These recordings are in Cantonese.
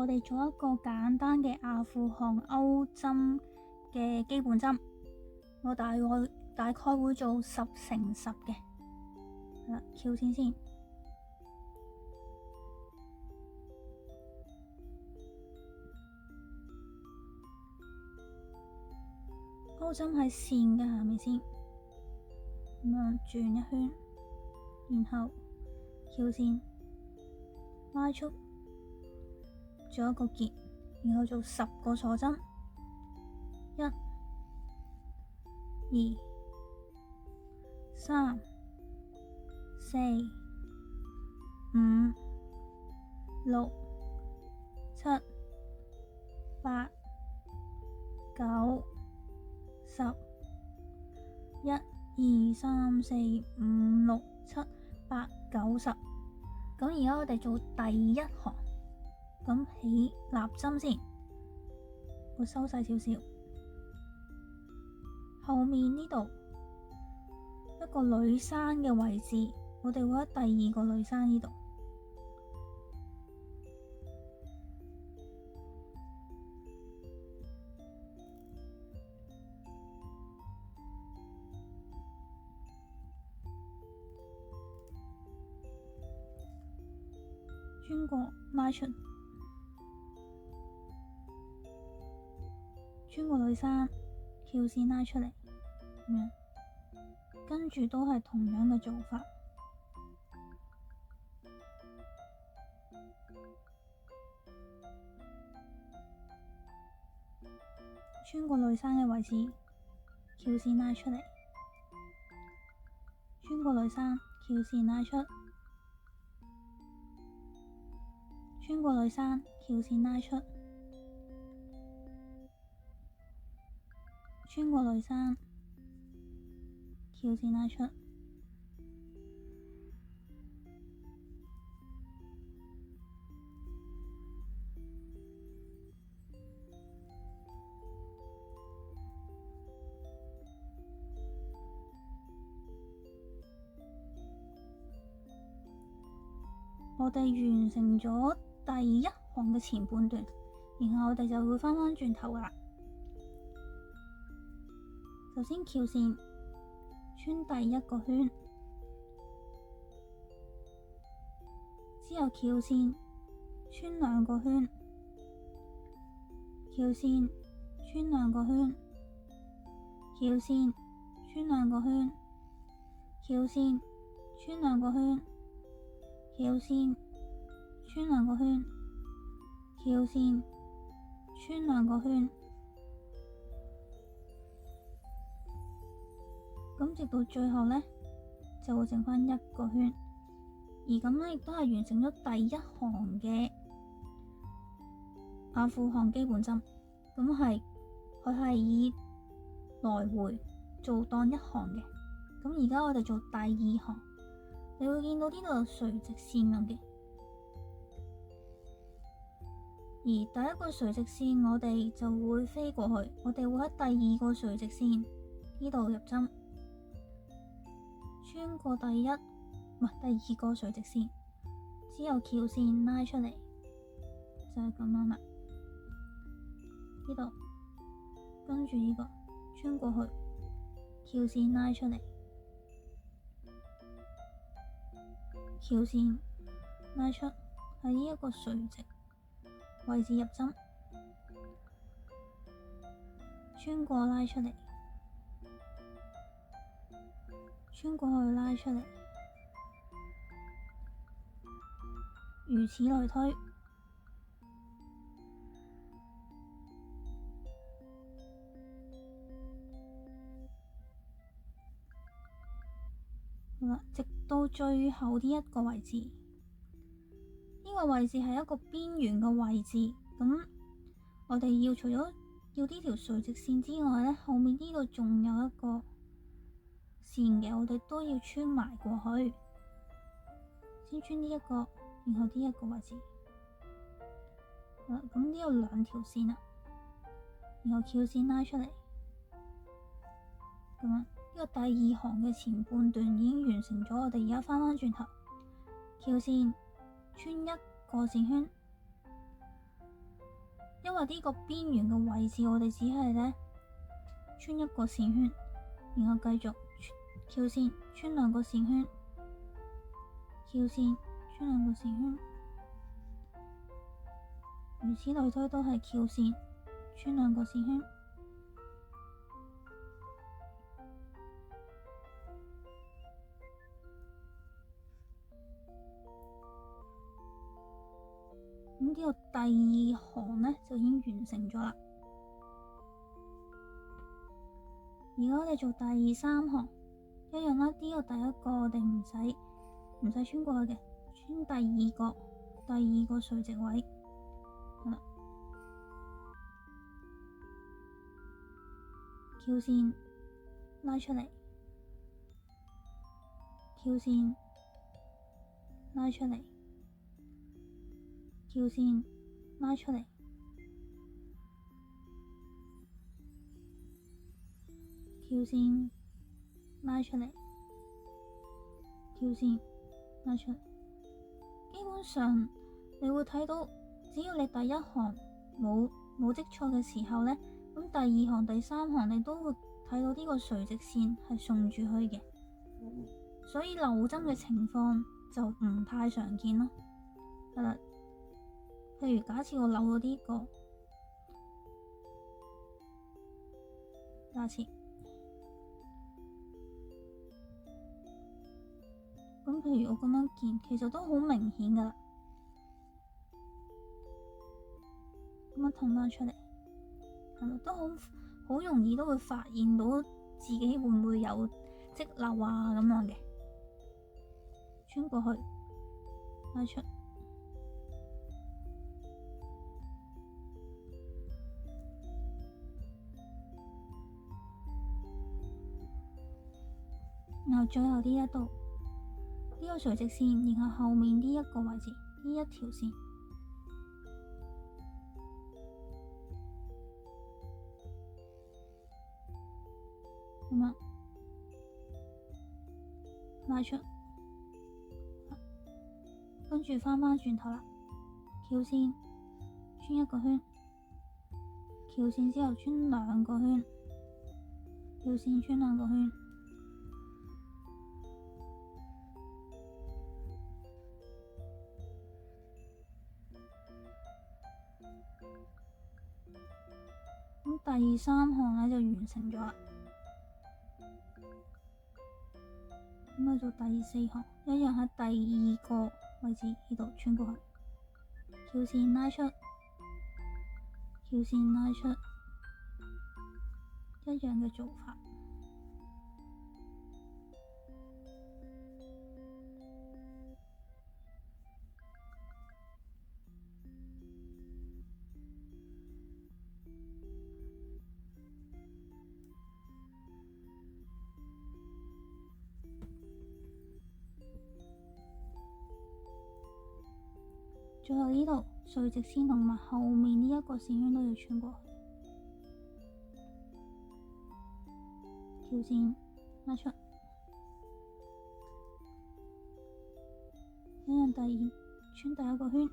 我哋做一個簡單嘅阿富汗鈎針嘅基本針，我大概會做10乘10嘅。係啦，翹線先。鈎針喺線嘅下面先，咁樣轉一圈，然後翹線拉出，做一個結，然後做10個鎖針，1、2、3、4、5、6、7、8、9、10、1、2、3、4、5、6、7、8、9、10。咁而家我哋做第一行，咁起立針先，會收細少少。後面呢度一個女生嘅位置，我哋會喺第二個女生呢度。穿過拉出，穿過女生，翹線拉出嚟，咁樣，跟住都係同樣嘅做法。穿過女生嘅位置，翹線拉出嚟，穿過女生，翹線拉出。穿過女生，翹線拉出，穿過女生，翹線拉出。我哋完成咗第一行嘅前半段，然後我哋就會翻轉頭啦。首先翹線，穿第一個圈，之後翹線，穿2個圈，翹線，穿2個圈，翹線，穿2個圈，翹線，穿2個圈，翹線，穿2個圈，翹線，穿2個圈，咁直到最後呢，就會剩返1個圈，而咁呢，亦都係完成咗第一行嘅阿富汗基本針。咁佢係以來回做當一行嘅。咁而家我哋做第2行，你會見到呢度有垂直線咁嘅。而第一個垂直線我哋就會飛過去，我哋會喺第2個垂直線呢度入針，穿過第2個垂直線，之後翹線拉出嚟，就係咁樣啦。呢度跟住呢個穿過去，翹線拉出嚟，翹線拉出，喺呢一個垂直位置入針，穿過拉出嚟，穿過去拉出嚟，如此類推。好啦，直到最後呢一個位置，呢個位置係一個邊緣嘅位置。咁我哋除咗要呢條垂直線之外呢，後面呢度仲有一個線嘅，我哋都要穿埋過去。先穿呢一個，然後呢一個位置。好啦，咁呢有2條線啦，然後翹線拉出嚟，咁樣。呢個第2行嘅前半段已經完成咗，我哋而家翻轉頭，翹線穿1個線圈，因為呢個邊緣嘅位置，我哋只係呢穿一個線圈，然後繼續翹線穿兩個線圈，翹線穿兩個線圈，如此類推，都係翹線穿兩個線圈。咁呢個第二行呢，就已經完成咗啦。而家我哋做第三行一樣啦，呢個第一個我哋唔使穿過去嘅，穿第二個垂直位，好啦，翹線拉出嚟，翹線拉出嚟，翹線拉出嚟，翹線拉出嚟，翹線拉出嚟。基本上你會睇到，只要你第一行冇積錯嘅時候呢，咁第二行、第三行你都會睇到呢個垂直線係順住去嘅，所以漏針嘅情況就唔太常見咯。係啦，譬如假設我漏咗呢個，假設咁，譬如我咁樣見，其實都好明顯噶啦。咁樣褪翻出嚟，係咪都好容易都會發現到自己會唔會有積漏啊咁樣嘅，穿過去拉出，然後最後呢一度呢個垂直線，然後後面呢一個位置呢一條線，咁樣拉出，跟住翻轉頭啦，翹線穿一個圈，翹線之後穿兩個圈，翹線穿兩個圈，咁第三行呢就完成咗啦。咁去做第四行，一樣喺第二個位置呢度穿過去，翹線拉出，翹線拉出，一樣嘅做法。最後呢度垂直線同埋後面呢一個線圈都要穿過去，翹線拉出，一樣穿第一個圈，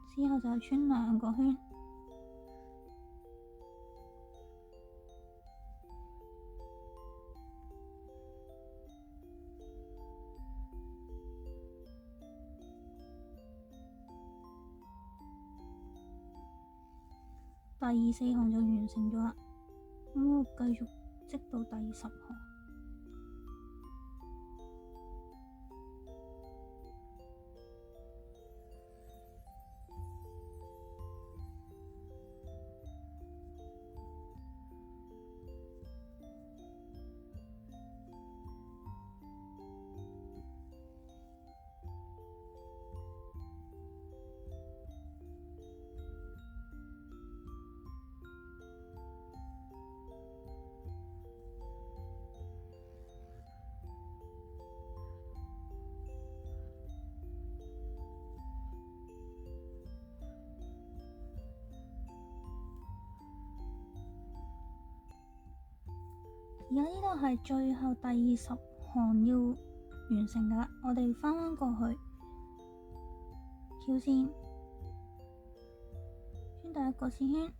之後就係穿兩個圈，第四行就完成咗啦。咁我繼續織到第10行。而家呢度係最後第10行要完成噶啦，我哋翻過去，翹線，穿穿第一個線圈，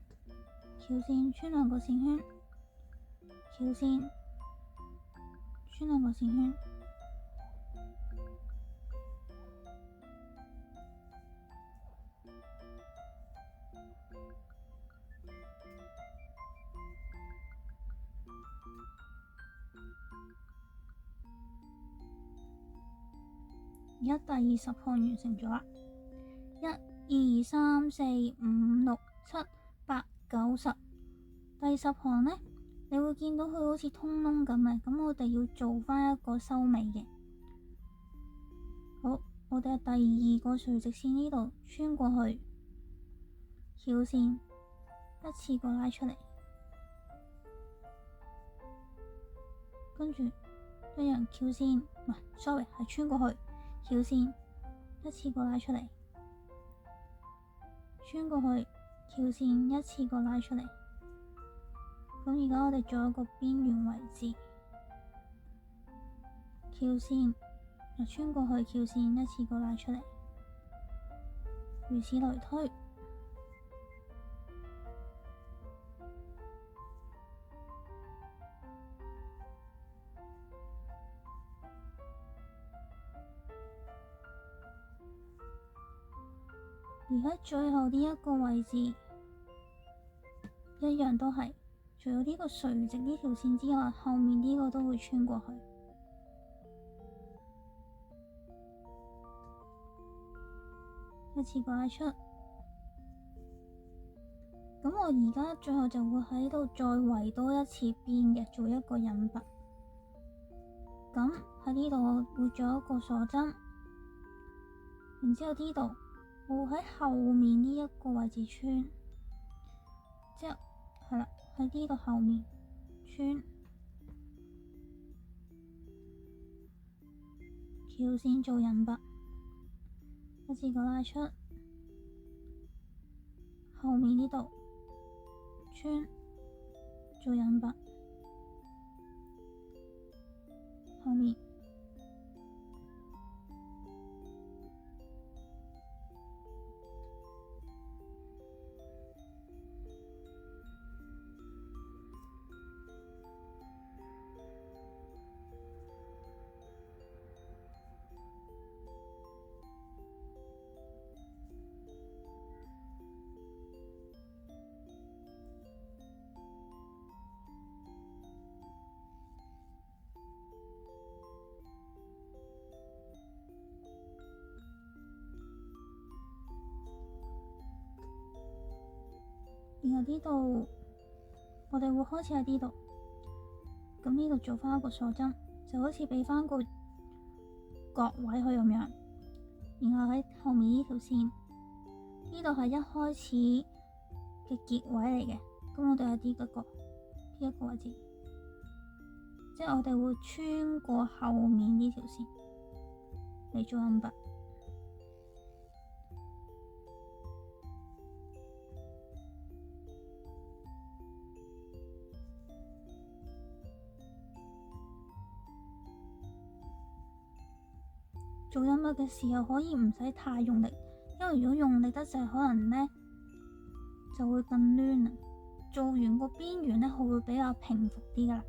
翹線穿兩個線圈，翹線穿兩個線圈，而家第20項完成咗啦。1、2、3、4、5、6、7、8、9、10。第10項呢，你會見到佢好似通窿咁嘅，咁我哋要做翻一個收尾嘅。好，我哋喺第2個垂直線呢度穿過去，翹線一次過拉出嚟，跟住一樣翹線，唔係，sorry，係穿過去，翹線一次過拉出嚟，穿過去，翹線一次過拉出嚟。咁而家我哋做一個邊緣位置，翹線又穿過去，翹線一次過拉出嚟，如此類推。而喺最後呢一個位置，一樣都係除咗呢個垂直呢條線之外，後面呢個都會穿過去，一次過拉出。咁我而家最後就會喺度再圍多一次邊嘅，做一個引拔。咁喺呢度我會做一個鎖針，然之後呢度我會喺後面呢一個位置穿，之後係啦，喺呢度後面穿，翹線做引拔，一次過拉出，後面呢度穿做引拔，後面。然後呢度我哋會開始喺呢度，咁呢度做翻一個鎖針，就好似俾翻個角位去咁樣。然後喺後面呢條線，呢度係一開始嘅結位嚟嘅，咁我哋喺呢一個位置，即係我哋會穿過後面呢條線嚟做引拔。做引拔嘅時候可以唔使太用力，因為如果用力得滯，可能呢就會更攣啊。做完個邊緣呢，佢會比較平伏啲噶啦。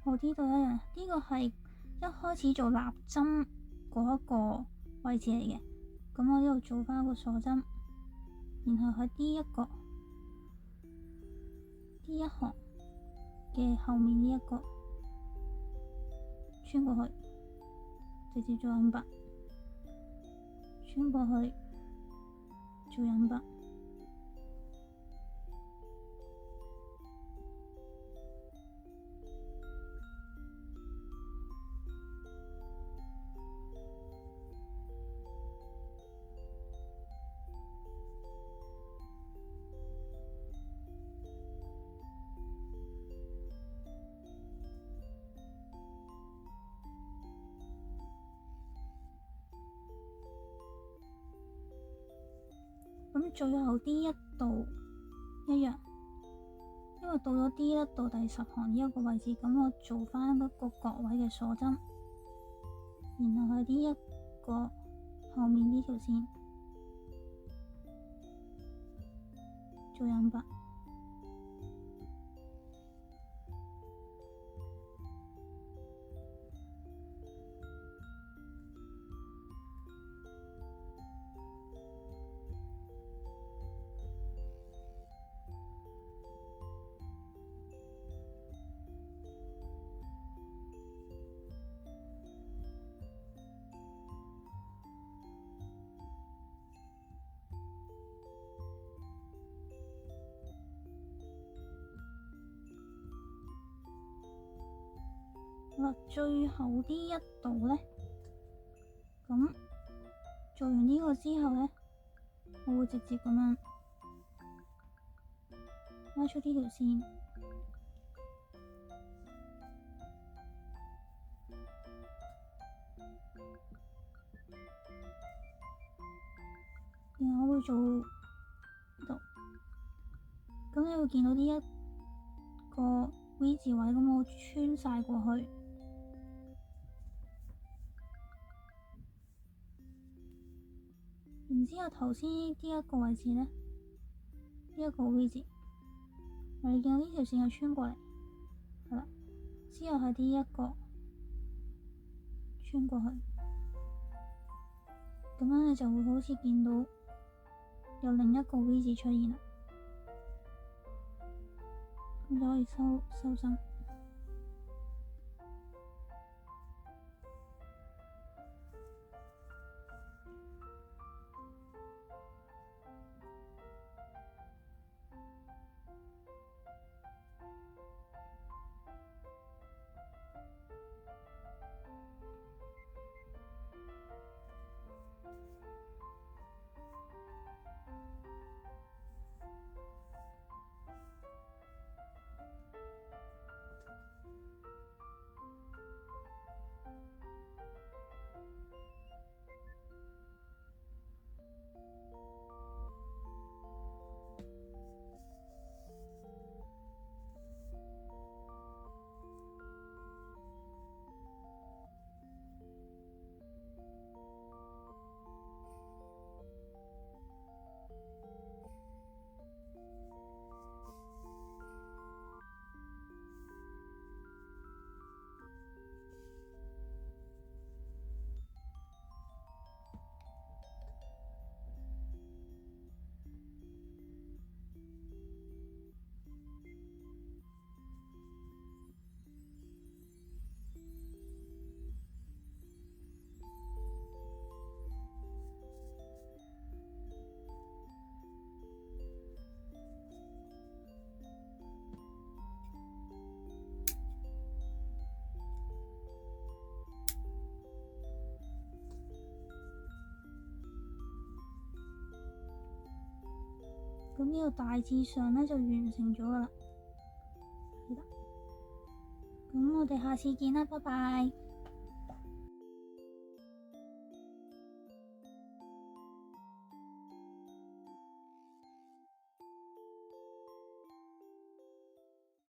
我呢度一樣，呢個係一開始做立針嗰一個位置嚟嘅。咁我呢度做翻個鎖針，然後喺呢一行嘅後面呢一個穿過去，直接做引拔，穿過去做引拔。最後 D1 度一樣，因為到咗 D1 度第10行呢一個位置，咁我做翻嗰個角位嘅鎖針，然後喺呢一個後面呢條線做引拔。好啦，最後呢一度呢，咁做完呢個之後呢，我會直接咁樣拉出呢條線，然後我會做呢度，咁你會見到呢一個 V 字位，咁我穿晒過去。然之後頭先呢一個位置呢，呢一個 V 字，你見到呢條線係穿過嚟，係啦，之後係呢一個穿過去，咁樣你就會好似見到有另一個 V 字出現啦，咁就可以收針。咁呢個大致上呢就完成咗噶啦，咁我哋下次見啦，拜拜。